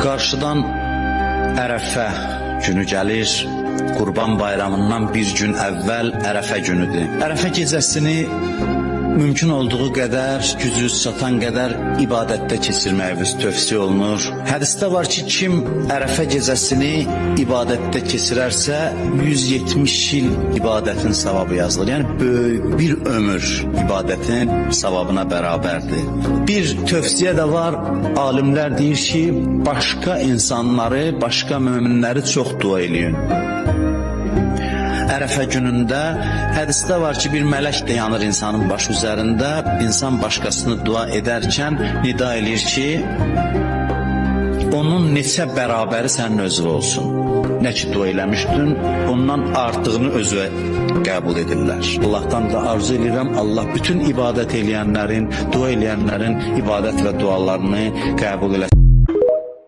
Qarşıdan Ərəfə günü gəlir. Qurban bayramından bir gün əvvəl Ərəfə günüdür. Ərəfə gecəsini mümkün olduğu qədər, gücünüz çatan qədər ibadətdə keçirməyiniz tövsiyə olunur. Hədisdə var ki, kim Ərəfə gecəsini ibadətdə keçirərsə, 170 il ibadətin savabı yazılır. Yəni, böyük bir ömür ibadətin savabına bərabərdir. Bir tövsiyə də var, alimlər deyir ki, başqa insanları, başqa möminləri çox dua eləyin. Ərəfə günündə hədisdə var ki, bir mələk də yanır insanın başı üzərində. İnsan başqasını dua edərkən nida eləyir ki, onun neçə bərabəri sənin özü olsun. Nə ki dua eləmişdin, ondan artığını özü qəbul edirlər. Allah'tan da arzu edirəm, Allah bütün ibadət eləyənlərin, dua eləyənlərin ibadət və dualarını qəbul eləsin.